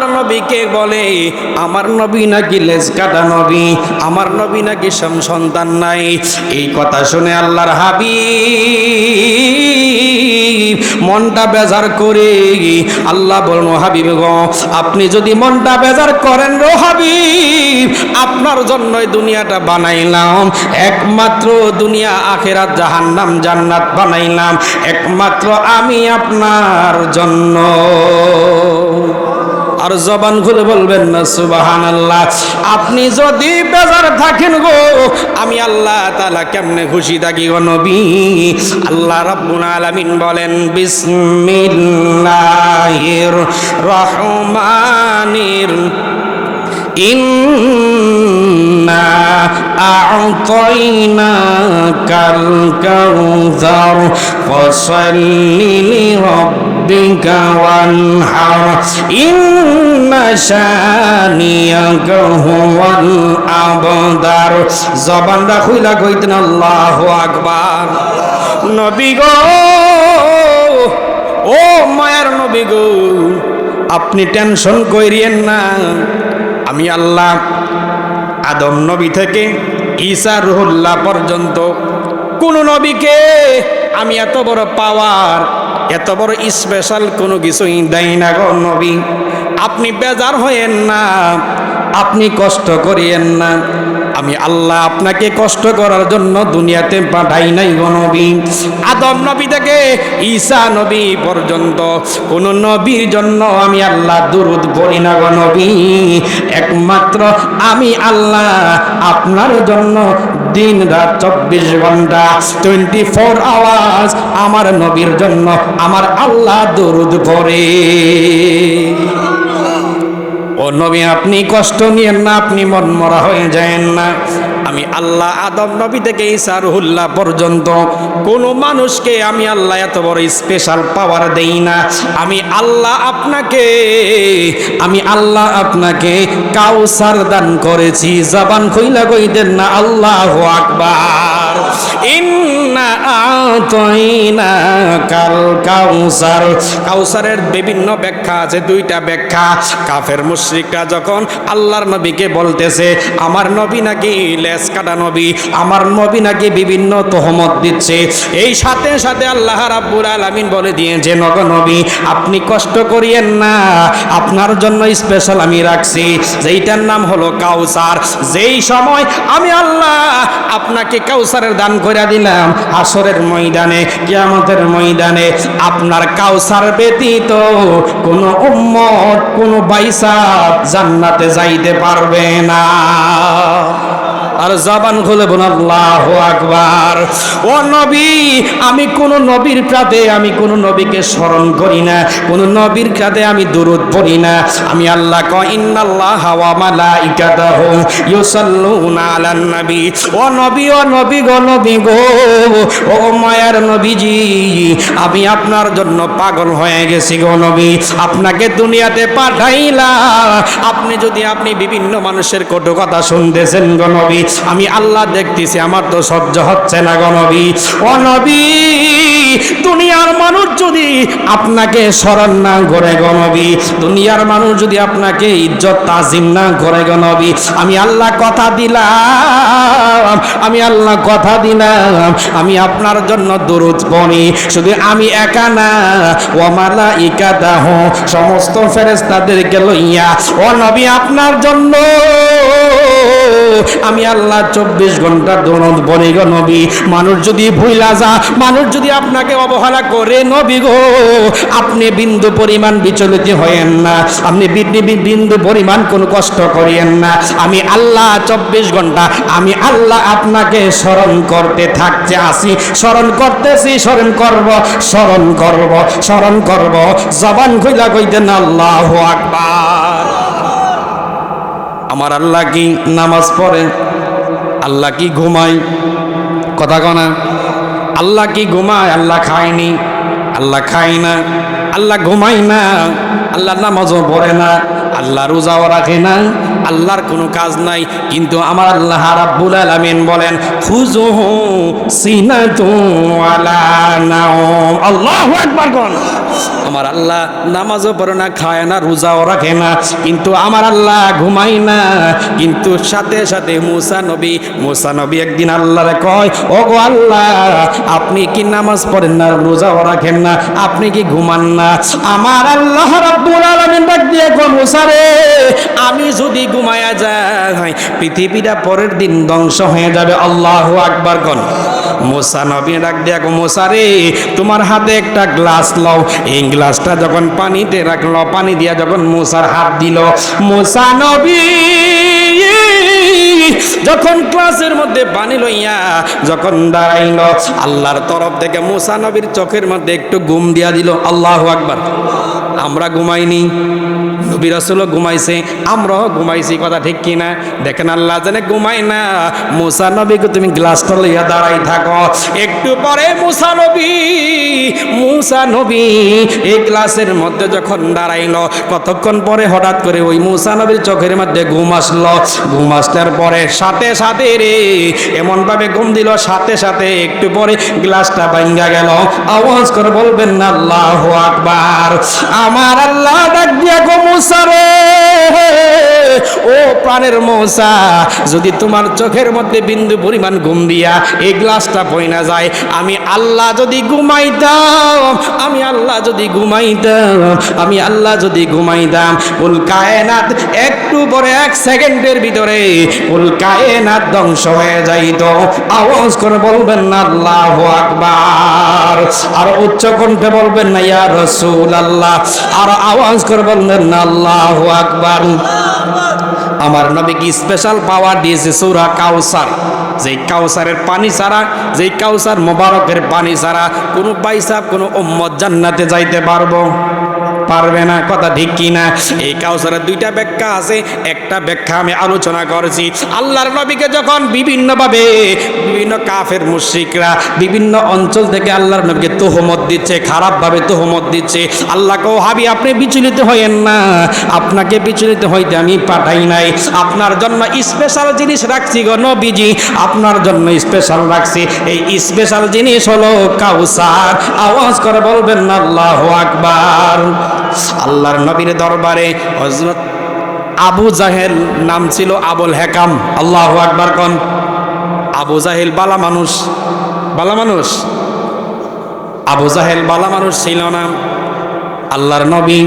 আমার নবীকে বলে আমার নবী নাকি লেজ কাটা নবী, আমার নবী নাকি সন্তান নাই। এই কথা শুনে আল্লাহর হাবিব মনটা বেজার করে আল্লাহ বলেন, হাবিব গো আপনি যদি মনটা বেজার করেন গো হাবিব, আপনার জন্যই দুনিয়াটা বানাইলাম, একমাত্র দুনিয়া আখিরাত জাহান্নাম জান্নাত বানাইলাম একমাত্র আমি আপনার জন্য। আর জবান খুলে বলবেন না সুবহানাল্লাহ। আপনি যদি বেজার থাকেন গো, আমি আল্লাহ তাআলা কেমনে খুশি থাকি গো নবী। আল্লাহ রাব্বুল আলামিন বলেন বিসমিল্লাহির রহমানির ইন্না আ'তাইনাকাল কাউসার ফাসাল্লি লিরাব্বিকা ওয়ানহার ইন্না শানিয়াকা হুয়াল আবতার। জবানটা খুইলা কইতেন আল্লাহু আকবার। নবী গো, ও মায়ের নবী গো, আপনি টেনশন কইরিয়েন না। আমি আল্লাহ আদম নবী থেকে ঈসা রুহুল্লাহ পর্যন্ত কোন নবীকে আমি এত বড় পাওয়ার, এত বড় স্পেশাল কোনো কিছুই দেই না গো নবী। আপনি বেজার হয়েন না, আপনি কষ্ট করিয়েন না। আমি আল্লাহ আপনাকে কষ্ট করার জন্য দুনিয়াতে পাঠাই নাই গো নবী। আদম নবী থেকে ঈসা নবী পর্যন্ত কোন নবীর জন্য আমি আল্লাহ দুরূদ পড়ি না গো নবী। একমাত্র আমি আল্লাহ আপনার জন্য দিন রাত 24 ঘন্টা 24 আওয়ার্স আমার নবীর জন্য আমার আল্লাহ দুরূদ পড়ে। ও নবী আপনি কষ্ট নিয়েন না, আপনি মনমরা হয়ে যায়েন না। আমি আল্লাহ আদম নবী থেকে ঈসা রুহুল্লাহ পর্যন্ত কোন মানুষকে আমি আল্লাহ এত বড় স্পেশাল পাওয়ার দেই না। আমি আল্লাহ আপনাকে কাউসার দান করেছি। জবান খুইলা কইতেন না আল্লাহু আকবার। ইন্না আ'তাইনাকাল কাউসার। কাউসারের বিভিন্ন ব্যাখ্যা আছে, দুইটা ব্যাখ্যা। কাফের মুশরিকরা যখন আল্লাহর নবীকে বলতেছে আমার নবী নাকি লেজ কাটা নবী, আমার নবী নাকি বিভিন্ন তহমত দিচ্ছে, এই সাথে সাথে আল্লাহ রাব্বুল আলামিন বলে দিয়েছে নগো নবী আপনি কষ্ট করিয়েন না, আপনার জন্য স্পেশাল আমি রাখছি যেইটার নাম হলো কাউসার। যেই সময় আমি আল্লাহ আপনাকে কাউসারের দান করে দিলাম, হাসরের ময়দানে কিয়ামতের ময়দানে আপনার কাউসার ব্যতীত কোন উম্মত কোন বাইসা জান্নাতে যাইতে পারবে না। আর জবান খুলে বলুন আল্লাহু আকবার। ও নবী, আমি কোন নবীর প্রাতে আমি কোন নবীকে স্মরণ করি না, কোন নবীর প্রাতে আমি দুরূদ পড়ি না। আমি আল্লাহ কয় ইন্নাল্লাহা ওয়া মালাইকাতাহু ইউসাল্লুনা আলান নবী। ও নবী, ও নবী গো, নবী গো, ও মায়ার নবীজি, আমি আপনার জন্য পাগল হয়ে গেছি গো নবী। আপনাকে দুনিয়াতে পাঠাইলাম, আপনি বিভিন্ন মানুষের কটু কথা শুনতেছেন গো নবী, আমি আল্লাহ দেখতেছি, আমার তো সহ্য হচ্ছে না গো নবী। ও নবী, দুনিয়ার মানুষ যদি আপনাকে স্মরণ না করে গো নবী, দুনিয়ার মানুষ যদি আপনাকে ইজ্জত তাজিম না করে গো নবী, আমি আল্লাহ কথা দিলাম, আমি আল্লাহ কথা দিলাম, আমি আপনার জন্য দুরূদ পড়ি। শুধু আমি একা না, ওয়া মালাইকাতাহু সমস্ত ফেরেশতাদেরকে লইয়া ও নবী আপনার জন্য আমি আল্লাহ 24 ঘন্টা দুরূদ পড়ি গো নবী। মানুষ যদি ভুইলা যা, মানুষ যদি আপনাকে অবহেলা করে নবী গো, আপনি বিন্দু পরিমাণ বিচলিত হয়েন না, আপনি বিন্দু পরিমাণ কোনো কষ্ট করিয়েন না। আমি আল্লাহ 24 ঘন্টা আমি আল্লাহ আপনাকে স্মরণ করতে থাকতে আসি, স্মরণ করতেছি, স্মরণ করব, স্মরণ করব, স্মরণ করব। জবান খুইলা কইতেন আল্লাহু আকবার। আমার আল্লাহ কি নামাজ পড়ে? আল্লাহ কি ঘুমায়? কথা কনা। আল্লাহ কি ঘুমায়? আল্লাহ খায়নি, আল্লাহ খায় না, আল্লাহ ঘুমায় না, আল্লাহ নামাজও পড়ে না, আল্লাহ রোজাও রাখে না, আল্লাহর কোনো কাজ নাই, কিন্তু আমার আল্লাহ রাব্বুল আলামিন বলেন খুযুহু সিনাতুন ওয়ালা নাওম। আল্লাহু আকবার কোন। আমার আল্লাহ নামাজও পড়ে না, খায় না, রোজাও রাখে না, কিন্তু আমার আল্লাহ ঘুমায় না। কিন্তু সাথে সাথে মুসা নবী একদিন আল্লাহরে কয়, ও গো আল্লাহ, আপনি কি নামাজ পড়েন না, রোজাও রাখেন না, আপনি কি ঘুমান না? আমার আল্লাহ রাব্বুল আলামিন ডাক দিয়ে কয়, মুসা রে, আমি যদি ঘুমায়া যাই পৃথিবীটা পরের দিন ধ্বংস হয়ে যাবে। আল্লাহু আকবার কোন। মুসা নবী ডাক দিয়া কয়, মুসা রে, তোমার হাতে একটা গ্লাস লও। এই গ্লাসটা যখন পানিতে রাখলো, পানি দিয়া যখন মুসার হাত দিল, মুসা নবী যখন গ্লাসের মধ্যে পানি লইয়া যখন দাঁড়াইল, আল্লাহর তরফ থেকে মুসা নবীর চোখের মধ্যে একটু ঘুম দিয়া দিল। আল্লাহু আকবার। আমরা ঘুমাইনি, নবী রাসূলও ঘুমাইছে, আমরাও ঘুমাইছি, কথা ঠিক কিনা? দেখেন আল্লাহ জানে ঘুমাই না। মুসা নবীকে তুমি গ্লাসটা লইয়া দাঁড়াই থাকো। একটু পরে মুসা নবী এই গ্লাসের মধ্যে যখন দাঁড়াইল, কতক্ষণ পরে হঠাৎ করে ওই মুসা নবীর চোখের মধ্যে ঘুম আসলো। ঘুম আসার পরে সাথে সাথে রে এমন ভাবে ঘুম দিল, সাথে সাথে একটু পরে গ্লাসটা ভাঙা গেল। আওয়াজ করে বলবেন না আল্লাহু আকবার। আমার আল্লাহ ডাক দিয়া গো মুসা রে, ও প্রাণের মুসা, যদি তোমার চোখের মধ্যে বিন্দু পরিমাণ ঘুম দিয়া এই গ্লাসটা পয়না যায়, আমি আল্লাহ যদি ঘুমাইতাম, কুল কায়নাত একটু পরে, এক সেকেন্ডের ভিতরে কুল কায়নাত ধ্বংস হয়ে যাইত। আওয়াজ করে বলবেন না আল্লাহু আকবার। আর উচ্চ কণ্ঠে বলবেন না ইয়া রাসূলুল্লাহ। আর আওয়াজ করে বলবেন না আল্লাহু আকবার। আমার নবীকে স্পেশাল পাওয়ার দিয়েছে সূরা কাউসার। যেই কাউসারের পানি ছাড়া, যেই কাউসার মোবারকের পানি ছাড়া কোনো বাইসাব, কোনো উম্মত জান্নাতে যাইতে পারবে না, কথা ঠিক কিনা? এই কাউসারের দুইটা ব্যাখ্যা আছে, একটা ব্যাখ্যা আমি আলোচনা করেছি। আল্লাহর নবীকে যখন বিভিন্নভাবে বিভিন্ন কাফের মুশরিকরা বিভিন্ন অঞ্চল থেকে আল্লাহর নবীকে তোহমত দিচ্ছে, খারাপভাবে তোহমত দিচ্ছে, আল্লাহ কও হাবি আপনি বিচলিত হইেন না, আপনাকে বিচলিত হইতে আমি পাঠাই নাই, আপনার জন্য স্পেশাল জিনিস রাখছি গো নবীজি, আপনার জন্য স্পেশাল রাখছি। এই স্পেশাল জিনিস হলো কাউসার। আওয়াজ করে বলবেন না আল্লাহু আকবার। আল্লাহর নবীর দরবারে হযরত আবু জাহেল নাম ছিল আবুল হেকাম। আল্লাহু আকবার কোন। আবু জাহেল বালা মানুষ, আবু জাহেল বালা মানুষ ছিল না। আল্লাহর নবী